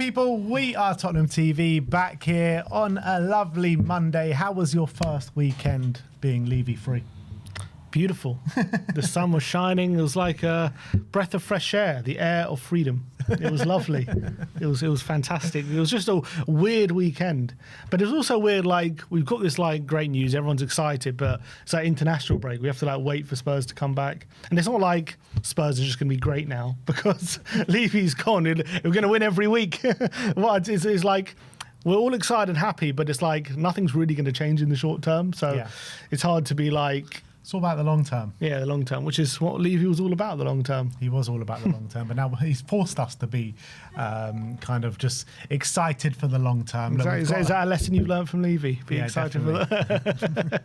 people, we are Tottenham TV back here on a lovely Monday. How was your first weekend being Levy-free? Beautiful. The sun was shining. It was like a breath of fresh air, the air of freedom. It was lovely. It was fantastic. It was just a weird weekend. But it was also weird, like, we've got this, like, great news. Everyone's excited, but it's like international break. We have to, like, wait for Spurs to come back. And it's not like Spurs are just going to be great now because Levy's gone. We're going to win every week. It's like... We're all excited and happy, but it's like nothing's really going to change in the short term. So It's hard to be like... It's all about the long term. Yeah, the long term, which is what Levy was all about, the long term. He was all about the long term, but now he's forced us to be kind of just excited for the long term. Is that a lesson you've learned from Levy? Be excited for that.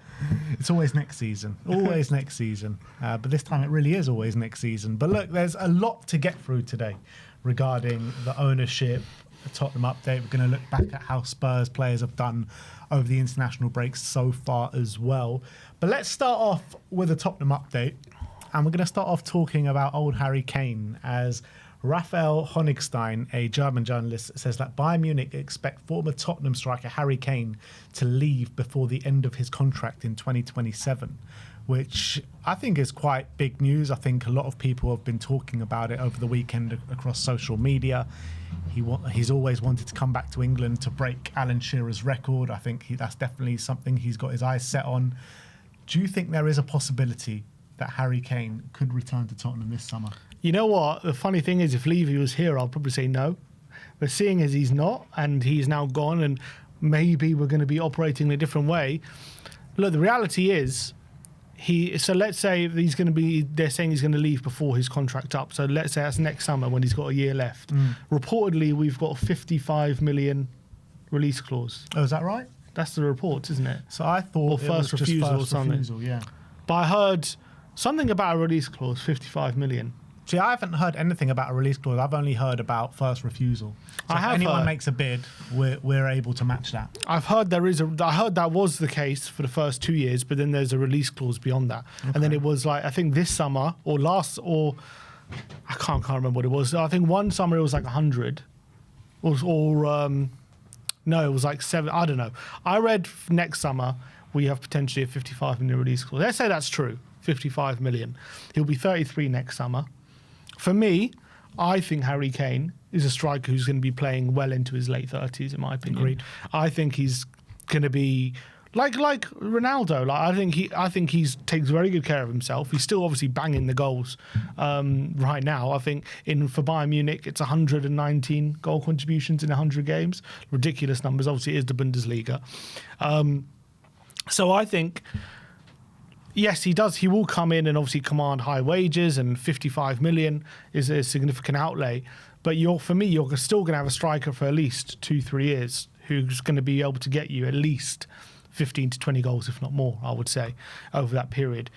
It's always next season. Always next season. But this time it really is always next season. But look, there's a lot to get through today regarding the ownership, the Tottenham update. We're going to look back at how Spurs players have done over the international breaks so far as well. But let's start off with a Tottenham update. And we're going to start off talking about old Harry Kane, as Raphael Honigstein, a German journalist, says that Bayern Munich expect former Tottenham striker Harry Kane to leave before the end of his contract in 2027, which I think is quite big news. I think a lot of people have been talking about it over the weekend across social media. He's always wanted to come back to England to break Alan Shearer's record. I think that's definitely something he's got his eyes set on. Do you think there is a possibility that Harry Kane could return to Tottenham this summer? You know what? The funny thing is, if Levy was here, I'll probably say no. But seeing as he's not, and he's now gone, and maybe we're going to be operating in a different way. Look, the reality is, so let's say they're saying he's going to leave before his contract up. So let's say that's next summer when he's got a year left. Reportedly, we've got a 55 million release clause. Oh, is that right? That's the reports, isn't it? So I thought or first refusal or something. Yeah. But I heard something about a release clause, 55 million. See, I haven't heard anything about a release clause. I've only heard about first refusal. So if anyone makes a bid, we're able to match that. I heard that was the case for the first 2 years, but then there's a release clause beyond that. Okay. And then it was like, I think this summer I can't remember what it was. I think one summer it was like 100 no, it was like 7. I don't know. I read next summer we have potentially a 55 million release clause. Let's say that's true, 55 million. He'll be 33 next summer. For me, I think Harry Kane is a striker who's going to be playing well into his late 30s, in my opinion. Agreed. I think he's going to be like Ronaldo. I think he takes very good care of himself. He's still obviously banging the goals right now. I think for Bayern Munich, it's 119 goal contributions in 100 games. Ridiculous numbers. Obviously, it is the Bundesliga. So I think, yes, he does. He will come in and obviously command high wages, and 55 million is a significant outlay. But for me, you're still going to have a striker for at least 2-3 years who's going to be able to get you at least 15 to 20 goals, if not more, I would say, over that period.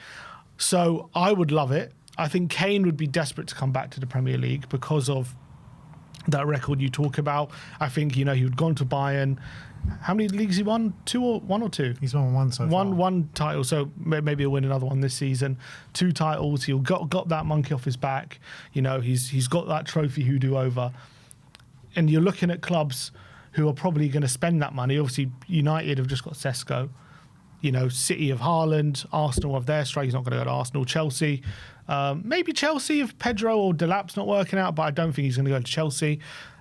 So I would love it. I think Kane would be desperate to come back to the Premier League because of that record you talk about. I think, he would gone to Bayern. How many leagues he won? One or two? He's won one so far. One title, so maybe he'll win another one this season. 2 titles. He'll got that monkey off his back. He's got that trophy hoodoo over. And you're looking at clubs who are probably going to spend that money. Obviously, United have just got Sesko. City of Haaland. Arsenal have their strike. He's not going to go to Arsenal. Chelsea. Maybe Chelsea if Pedro or Delap's not working out, but I don't think he's going to go to Chelsea.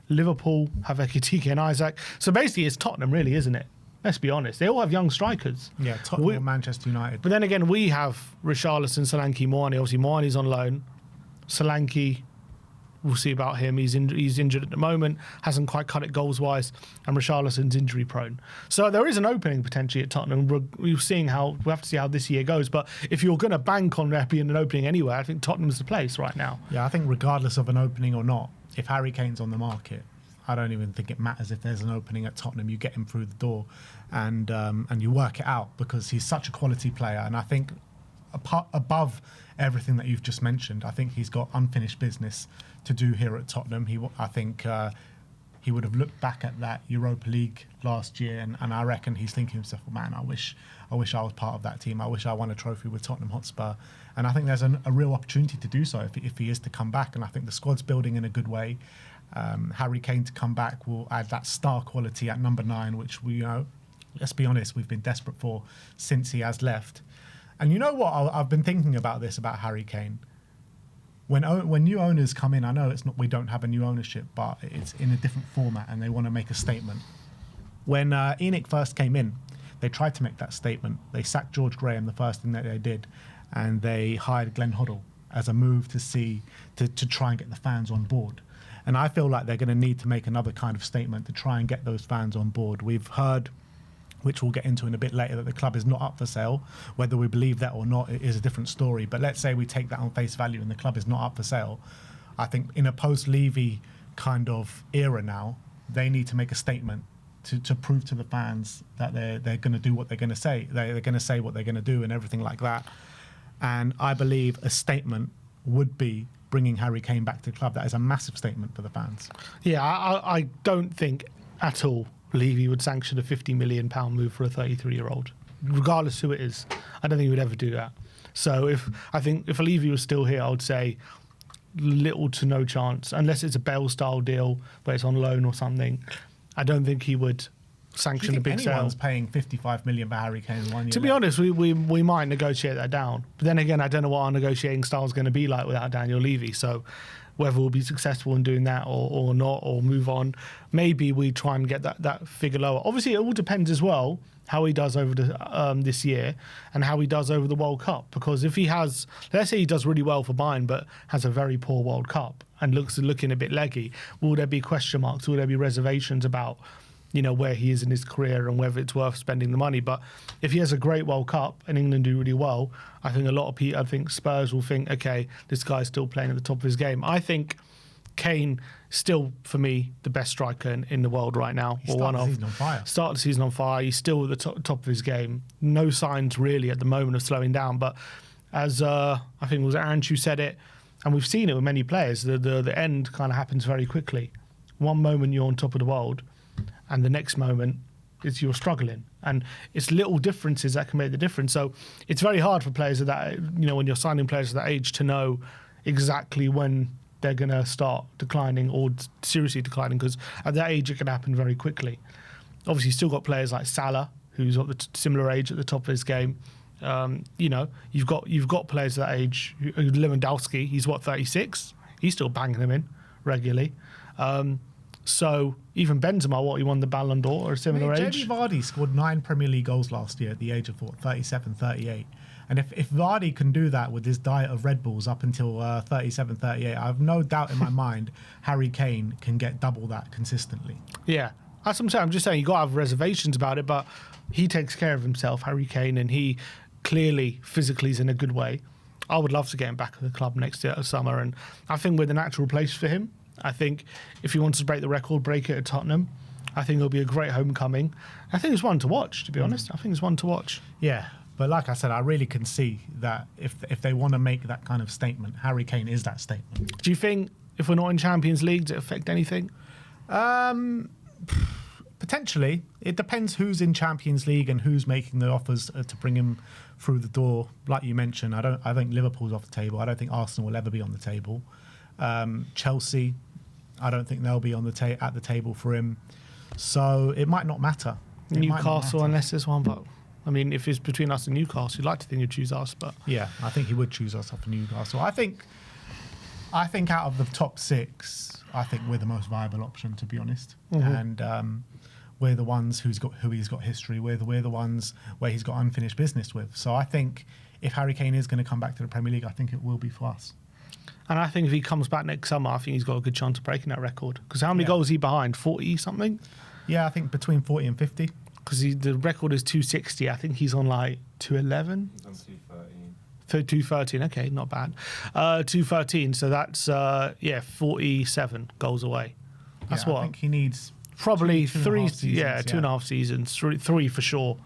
Liverpool have Ekitike and Isaac. So basically, it's Tottenham, really, isn't it? Let's be honest. They all have young strikers. Yeah, Tottenham or Manchester United. But then again, we have Richarlison, Solanke, Moani. Obviously, Moani's on loan. Solanke, we'll see about him. He's injured at the moment, hasn't quite cut it goals-wise, and Richarlison's injury-prone. So there is an opening potentially at Tottenham. We'll have to see how this year goes. But if you're going to bank on there being an opening anywhere, I think Tottenham's the place right now. Yeah, I think regardless of an opening or not, if Harry Kane's on the market, I don't even think it matters if there's an opening at Tottenham. You get him through the door, and you work it out because he's such a quality player. And I think above everything that you've just mentioned, I think he's got unfinished business to do here at Tottenham. I think he would have looked back at that Europa League last year, and I reckon he's thinking to himself, man, I wish I was part of that team. I wish I won a trophy with Tottenham Hotspur. And I think there's a real opportunity to do so if he is to come back. And I think the squad's building in a good way. Harry Kane to come back will add that star quality at number 9, which we let's be honest, we've been desperate for since he has left. And you know what? I've been thinking about this about Harry Kane. When new owners come in, I know we don't have a new ownership, but it's in a different format, and they want to make a statement. When ENIC first came in, they tried to make that statement. They sacked George Graham, the first thing that they did, and they hired Glenn Hoddle as a move to try and get the fans on board. And I feel like they're going to need to make another kind of statement to try and get those fans on board. We've heard, which we'll get into in a bit later, that the club is not up for sale. Whether we believe that or not is a different story. But let's say we take that on face value and the club is not up for sale. I think in a post-Levy kind of era now, they need to make a statement to prove to the fans that they're going to do what they're going to say. They're going to say what they're going to do and everything like that. And I believe a statement would be bringing Harry Kane back to the club. That is a massive statement for the fans. Yeah, I don't think at all Levy would sanction a £50 million move for a 33-year-old, regardless who it is. I don't think he would ever do that. So if Levy was still here, I would say little to no chance, unless it's a Bale-style deal where it's on loan or something. I don't think he would sanction a big sale. Anyone's paying £55 million for Harry Kane in 1 year. To be honest, we might negotiate that down. But then again, I don't know what our negotiating style is going to be like without Daniel Levy. So whether we'll be successful in doing that or not, or move on, maybe we try and get that figure lower. Obviously, it all depends as well how he does over this year and how he does over the World Cup. Because if he has, let's say he does really well for Bayern, but has a very poor World Cup and looking a bit leggy, will there be question marks? Will there be reservations about, where he is in his career and whether it's worth spending the money? But if he has a great World Cup and England do really well, I think a lot of people, I think Spurs will think, okay, this guy's still playing at the top of his game. I think Kane still, for me, the best striker in the world right now. He started the season on fire. Started the season on fire. He's still at the top of his game. No signs really at the moment of slowing down. But as I think it was Aaron who said it, and we've seen it with many players, the end kind of happens very quickly. One moment you're on top of the world, and the next moment is you're struggling. And it's little differences that can make the difference. So it's very hard for players of that, when you're signing players of that age, to know exactly when they're going to start declining or seriously declining, because at that age it can happen very quickly. Obviously, you've still got players like Salah, who's at the similar age at the top of his game. You've got players of that age. Lewandowski, he's 36. He's still banging them in regularly. So even Benzema, he won the Ballon d'Or at a similar age. Jamie Vardy scored 9 Premier League goals last year at the age of 37, 38. And if Vardy can do that with his diet of Red Bulls up until 37, 38, I have no doubt in my mind Harry Kane can get double that consistently. Yeah, that's what I'm saying. I'm just saying you've got to have reservations about it, but he takes care of himself, Harry Kane, and he clearly physically is in a good way. I would love to get him back at the club next summer, and I think we're the natural place for him. I think if he wants to break the record, break it at Tottenham. I think it'll be a great homecoming. I think it's one to watch, to be honest. I think it's one to watch. Yeah, but like I said, I really can see that if they want to make that kind of statement, Harry Kane is that statement. Do you think if we're not in Champions League, does it affect anything? Potentially. It depends who's in Champions League and who's making the offers to bring him through the door. Like you mentioned, I think Liverpool's off the table. I don't think Arsenal will ever be on the table. Chelsea, I don't think they'll be on at the table for him. So it might not matter. Newcastle, unless there's one, but I mean, if it's between us and Newcastle, you'd like to think he'd choose us, but yeah, I think he would choose us off of Newcastle. I think out of the top 6, I think we're the most viable option, to be honest. Mm-hmm. And we're the ones who he's got history with. We're the ones where he's got unfinished business with. So I think if Harry Kane is going to come back to the Premier League, I think it will be for us. And I think if he comes back next summer, I think he's got a good chance of breaking that record. Because how many goals is he behind? 40 something? Yeah, I think between 40 and 50. Because the record is 260. I think he's on like 211. He's on 213. 213, okay, not bad. 213, so that's 47 goals away. That's what I think he needs. Probably two three, and a half seasons, 2.5 seasons, three for sure.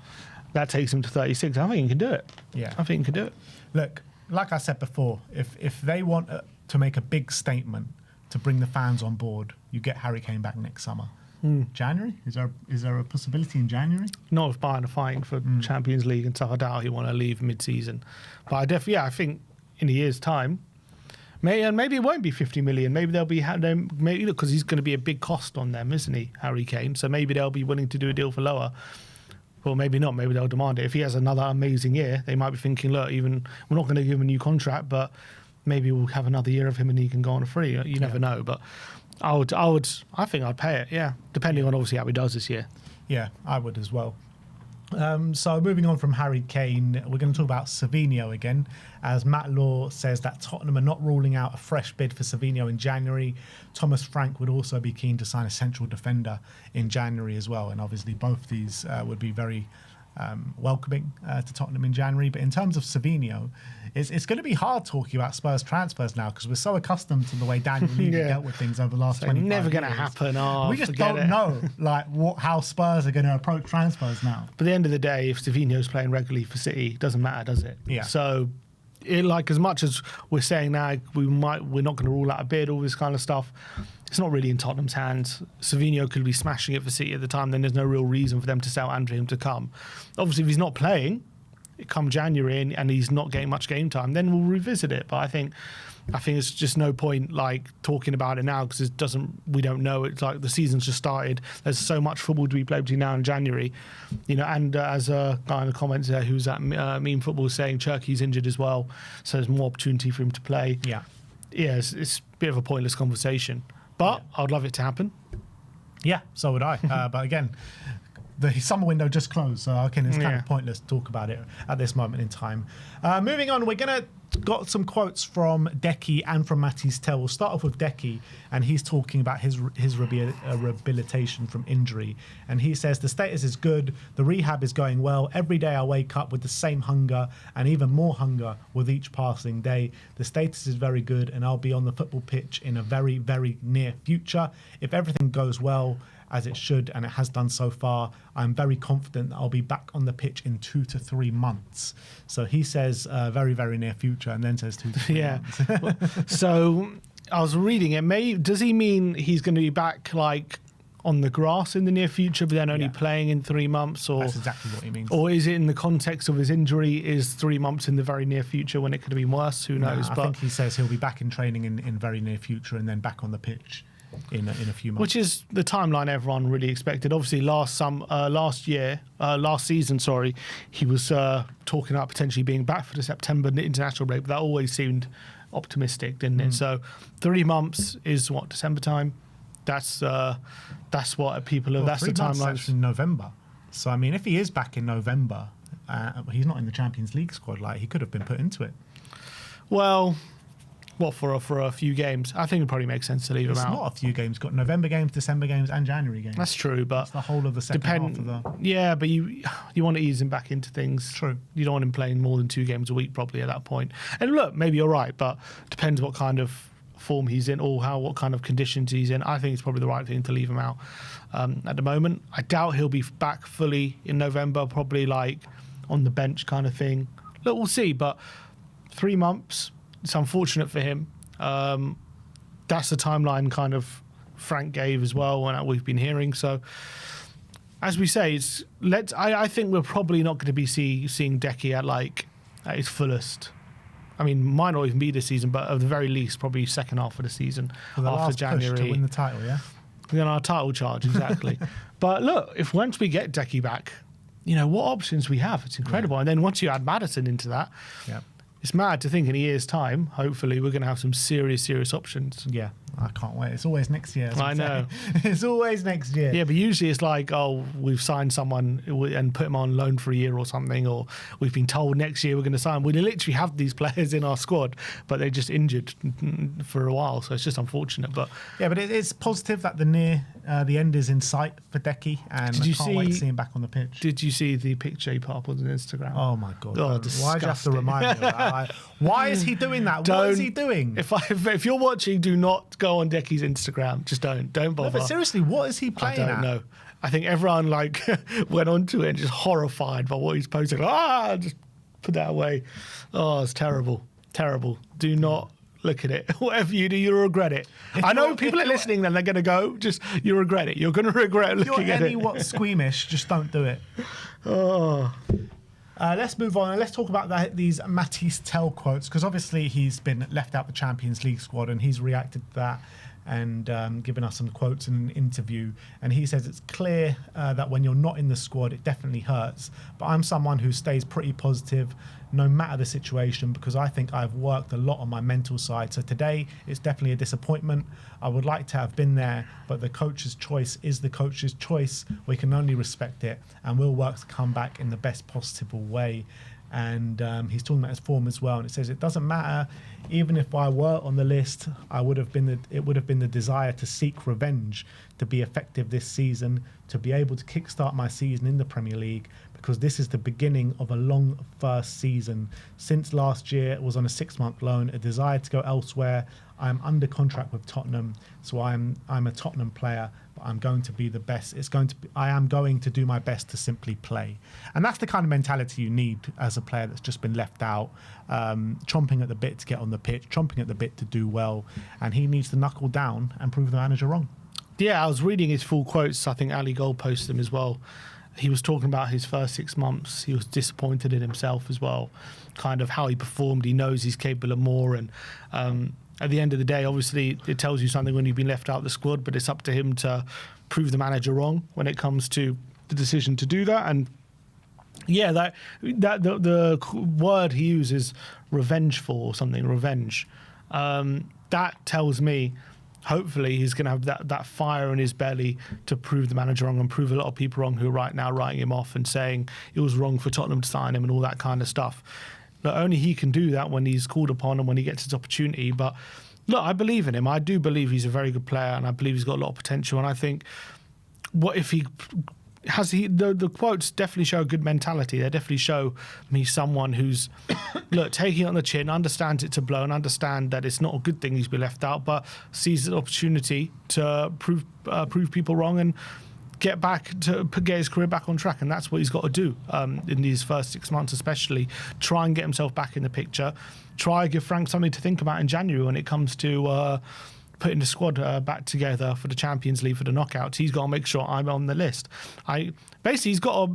That takes him to 36. I think he can do it. Yeah, I think he can do it. Look, like I said before, if they want to make a big statement to bring the fans on board, you get Harry Kane back next summer. January? Is there a possibility in January? Not if Bayern are fighting for Champions League and stuff. I doubt he'll want to leave mid-season. But I think in a year's time, Maybe it won't be 50 million. Maybe they'll be maybe because he's going to be a big cost on them, isn't he, Harry Kane? So maybe they'll be willing to do a deal for lower. Well, maybe not. Maybe they'll demand it. If he has another amazing year, they might be thinking, look, even we're not going to give him a new contract, but maybe we'll have another year of him and he can go on a free. You never know. But I think I'd pay it. Yeah, depending on obviously how he does this year. Yeah, I would as well. So moving on from Harry Kane, we're going to talk about Savinho again, as Matt Law says that Tottenham are not ruling out a fresh bid for Savinho in January. Thomas Frank would also be keen to sign a central defender in January as well, and obviously both these would be very welcoming to Tottenham in January. But in terms of Savinho, it's going to be hard talking about Spurs transfers now because we're so accustomed to the way Daniel Levy dealt with things over the last 25 years. Never going to happen. We just don't know how Spurs are going to approach transfers now. But at the end of the day, if Savinho's playing regularly for City, it doesn't matter, does it? Yeah. So, as much as we're saying now we're not going to rule out a bid, all this kind of stuff, it's not really in Tottenham's hands. Savinho could be smashing it for City at the time. Then there's no real reason for them to sell and for him to come. Obviously, if he's not playing, come January and he's not getting much game time, then we'll revisit it. But I think it's just no point talking about it now because we don't know. It's like the season's just started. There's so much football to be played between now and January, and as a guy in the comments there who's at Meme Football saying Cherky's injured as well, so there's more opportunity for him to play. Yeah, it's a bit of a pointless conversation, but I'd love it to happen. Yeah, so would I. But again, the summer window just closed, so again, it's kind of pointless to talk about it at this moment in time. Moving on, we're going to got some quotes from Decky and from Matisse Tell. We'll start off with Decky, and he's talking about his rehabilitation from injury. And he says, the status is good, the rehab is going well. Every day I wake up with the same hunger and even more hunger with each passing day. The status is very good, and I'll be on the football pitch in a very, very near future. If everything goes well, as it should, and it has done so far, I'm very confident that I'll be back on the pitch in 2 to 3 months. So he says very, very near future, and then says 2 to 3 months. So I was reading it. Does he mean he's going to be back on the grass in the near future, but then only playing in 3 months? Or that's exactly what he means. Or is it in the context of his injury? Is 3 months in the very near future when it could have been worse? Who knows? I think he says he'll be back in training in very near future and then back on the pitch in a few months, which is the timeline everyone really expected. Obviously, last season, he was talking about potentially being back for the September international break, but that always seemed optimistic, didn't it? So 3 months is what, December time. That's what people are. That's the timeline. In November. So I mean, if he is back in November, he's not in the Champions League squad. He could have been put into it. Well. What, for a few games? I think it probably makes sense to leave him out. It's not a few games. Got November games, December games, and January games. That's true, but it's the whole of the second half of the. Yeah, but you want to ease him back into things. True. You don't want him playing more than 2 games a week, probably at that point. And look, maybe you're right, but depends what kind of form he's in or what kind of conditions he's in. I think it's probably the right thing to leave him out at the moment. I doubt he'll be back fully in November. Probably on the bench kind of thing. Look, we'll see. But 3 months. It's unfortunate for him. That's the timeline kind of Frank gave as well, and we've been hearing. So, as we say, I think we're probably not going to be seeing Decky at his fullest. I mean, might not even be this season, but at the very least, probably second half of the season after January. Push to win the title, yeah. We're on our title charge, exactly. But look, if once we get Decky back, what options we have. It's incredible. And then once you add Maddison into that. Yeah. It's mad to think in a year's time, hopefully, we're going to have some serious options. Yeah, I can't wait. It's always next year. I know. It's always next year. Yeah, but usually it's we've signed someone and put them on loan for a year or something, or we've been told next year we're going to sign. We literally have these players in our squad, but they're just injured for a while, so it's just unfortunate. But yeah, but it's positive that the end is in sight for Decky, and I can't wait to see him back on the pitch. Did you see the picture he put up on Instagram? Oh my God. Oh, why do you have to remind me of that? Why is he doing that? What is he doing? If you're watching, do not go on Decky's Instagram. Just don't bother. No, but seriously, what is he playing at? I don't know. I think everyone went onto it and just horrified by what he's posting. Just put that away. Oh, it's terrible. Terrible. Do not look at it. Whatever you do, you'll regret it. I know people are listening and they're going to go, you'll regret it. You're going to regret looking at it. If you're squeamish, just don't do it. Oh. Let's move on and let's talk about these Matisse Tell quotes, because obviously he's been left out the Champions League squad and he's reacted to that and given us some quotes in an interview. And he says it's clear that when you're not in the squad, it definitely hurts. But I'm someone who stays pretty positive no matter the situation, because I think I've worked a lot on my mental side. So today, it's definitely a disappointment. I would like to have been there, but the coach's choice is the coach's choice. We can only respect it, and we'll work to come back in the best possible way. And he's talking about his form as well, and it says it doesn't matter. Even if I were on the list, it would have been the desire to seek revenge, to be effective this season, to be able to kickstart my season in the Premier League, because this is the beginning of a long first season. Since last year, it was on a 6-month loan, a desire to go elsewhere. I'm under contract with Tottenham, so I'm a Tottenham player, but I'm going to be the best. I am going to do my best to simply play. And that's the kind of mentality you need as a player that's just been left out, chomping at the bit to get on the pitch, chomping at the bit to do well, and he needs to knuckle down and prove the manager wrong. Yeah, I was reading his full quotes. I think Ali Gold posted them as well. He was talking about his first 6 months. He was disappointed in himself as well, kind of how he performed. He knows he's capable of more. And at the end of the day, obviously, it tells you something when you've been left out of the squad, but it's up to him to prove the manager wrong when it comes to the decision to do that. And yeah, the word he uses, revengeful or something, revenge. That tells me hopefully he's going to have that fire in his belly to prove the manager wrong and prove a lot of people wrong who are right now writing him off and saying it was wrong for Tottenham to sign him and all that kind of stuff. Not only he can do that when he's called upon and when he gets his opportunity, but look, I believe in him. I do believe he's a very good player and I believe he's got a lot of potential. And I think what if he has the quotes definitely show a good mentality. They definitely show me someone who's look, taking it on the chin, understands it to blow and understand that it's not a good thing he's been left out, but sees an opportunity to prove people wrong and get his career back on track. And that's what he's got to do in these first 6 months, especially try and get himself back in the picture. Try and give Frank something to think about in January when it comes to putting the squad back together for the Champions League, for the knockouts. He's got to make sure I'm on the list. Basically, he's got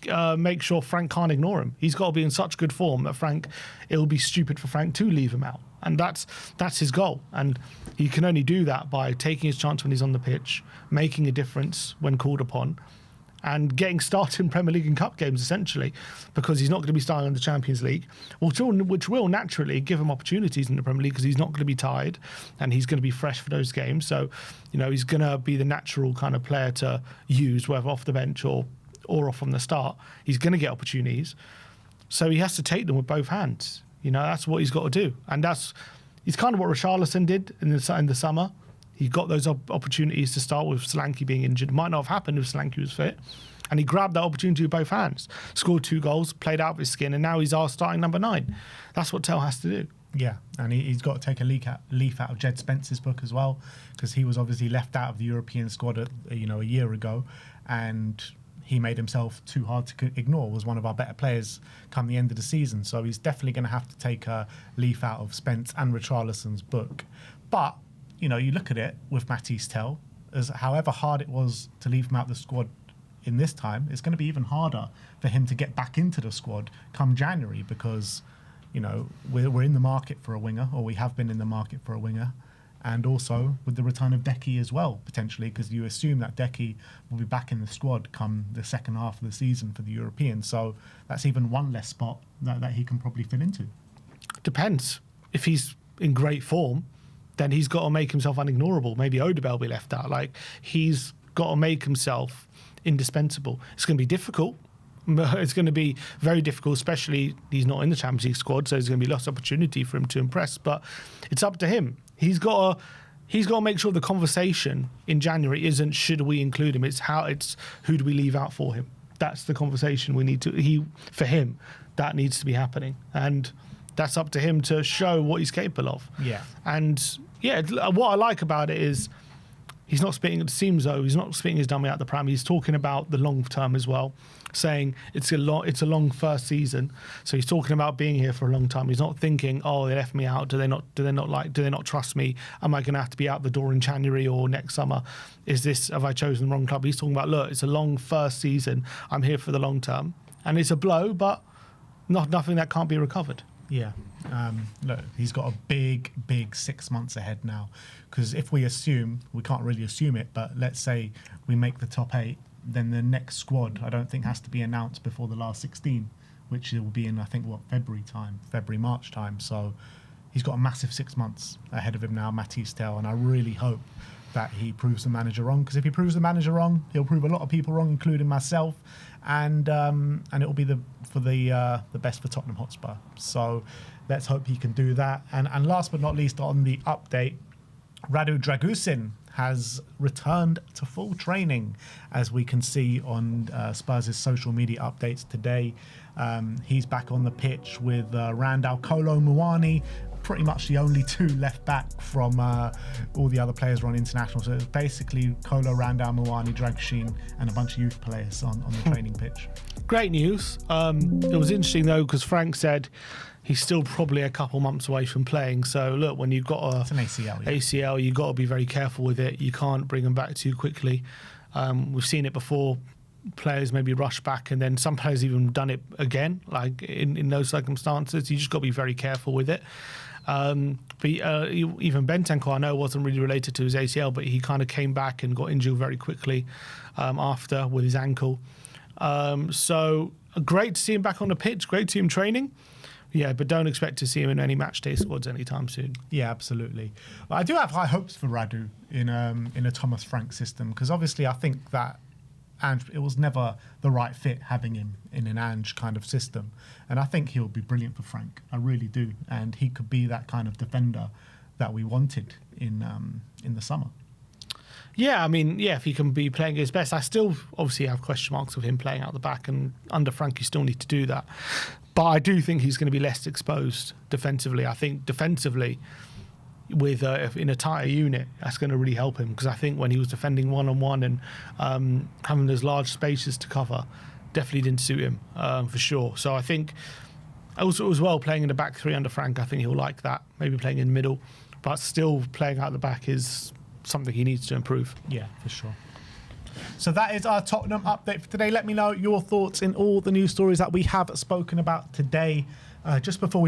to make sure Frank can't ignore him. He's got to be in such good form that it'll be stupid for Frank to leave him out. And that's his goal. And he can only do that by taking his chance when he's on the pitch, making a difference when called upon, and getting started in Premier League and Cup games, essentially, because he's not going to be starting in the Champions League, which will naturally give him opportunities in the Premier League because he's not going to be tired and he's going to be fresh for those games. So, he's going to be the natural kind of player to use, whether off the bench or off from the start. He's going to get opportunities. So he has to take them with both hands. That's what he's got to do. And it's kind of what Richarlison did in the summer. He got those opportunities to start with Solanke being injured. It might not have happened if Solanke was fit. And he grabbed that opportunity with both hands, scored 2 goals, played out of his skin, and now he's our starting number 9. That's what Tell has to do. Yeah, and he's got to take a leaf out of Jed Spence's book as well, because he was obviously left out of the European squad a year ago, and he made himself too hard to ignore, was one of our better players come the end of the season. So he's definitely going to have to take a leaf out of Spence and Richarlison's book. But you look at it with Matisse Tell, as however hard it was to leave him out the squad in this time, it's going to be even harder for him to get back into the squad come January, because, we're in the market for a winger, or we have been in the market for a winger, and also with the return of Decky as well, potentially, because you assume that Decky will be back in the squad come the second half of the season for the European. So that's even one less spot that he can probably fit into. Depends. If he's in great form, then he's got to make himself unignorable. Maybe Odebel will be left out. He's got to make himself indispensable. It's going to be difficult. It's going to be very difficult, especially he's not in the Champions League squad, so there's going to be lots of opportunity for him to impress. But it's up to him. He's got to make sure the conversation in January isn't should we include him. It's who do we leave out for him. That's the conversation we need to. For him, that needs to be happening, and that's up to him to show what he's capable of. Yeah. And yeah, what I like about it is he's not spitting. It seems though he's not spitting his dummy out the pram. He's talking about the long term as well, saying it's a long first season. So he's talking about being here for a long time. He's not thinking, oh, they left me out. Do they not trust me? Am I going to have to be out the door in January or next summer? Have I chosen the wrong club? He's talking about, look, it's a long first season. I'm here for the long term, and it's a blow, but nothing that can't be recovered. Yeah. Look, he's got a big 6 months ahead now. Because if we assume, we can't really assume it, but let's say we make the top 8, then the next squad I don't think has to be announced before the last 16, which will be in, I think, February, March time. So he's got a massive 6 months ahead of him now, Matisse Tel, and I really hope that he proves the manager wrong, because if he proves the manager wrong, he'll prove a lot of people wrong, including myself, and it will be the best for Tottenham Hotspur. So let's hope he can do that. And last but not least, on the update, Radu Dragusin has returned to full training, as we can see on Spurs' social media updates today. He's back on the pitch with Randall Kolo Muani, pretty much the only 2 left back from all the other players who are on international. So it's basically Kolo, Randall, Muani, Dragusin, and a bunch of youth players on the training pitch. Great news. It was interesting though, because Frank said he's still probably a couple months away from playing. So look, when you've got It's an ACL, yeah. ACL, you've got to be very careful with it. You can't bring him back too quickly. We've seen it before. Players maybe rush back, and then some players even done it again. Like in those circumstances, you just got to be very careful with it. But even Bentancur, I know, wasn't really related to his ACL, but he kind of came back and got injured very quickly after with his ankle. So great to see him back on the pitch. Great to see him training. Yeah, but don't expect to see him in any matchday squads anytime soon. Yeah, absolutely. I do have high hopes for Radu in a Thomas Frank system, because obviously I think that it was never the right fit having him in an Ange kind of system, and I think he'll be brilliant for Frank. I really do, and he could be that kind of defender that we wanted in the summer. Yeah, I mean, yeah, if he can be playing his best. I still obviously have question marks of him playing out the back, and under Frank you still need to do that. But I do think he's going to be less exposed defensively. I think defensively, with in a tighter unit, that's going to really help him, because I think when he was defending one-on-one and having those large spaces to cover, definitely didn't suit him for sure. So I think also as well, playing in the back 3 under Frank, I think he'll like that. Maybe playing in the middle, but still playing out the back is something he needs to improve. Yeah, for sure. So that is our Tottenham update for today. Let me know your thoughts in all the news stories that we have spoken about today. Just before we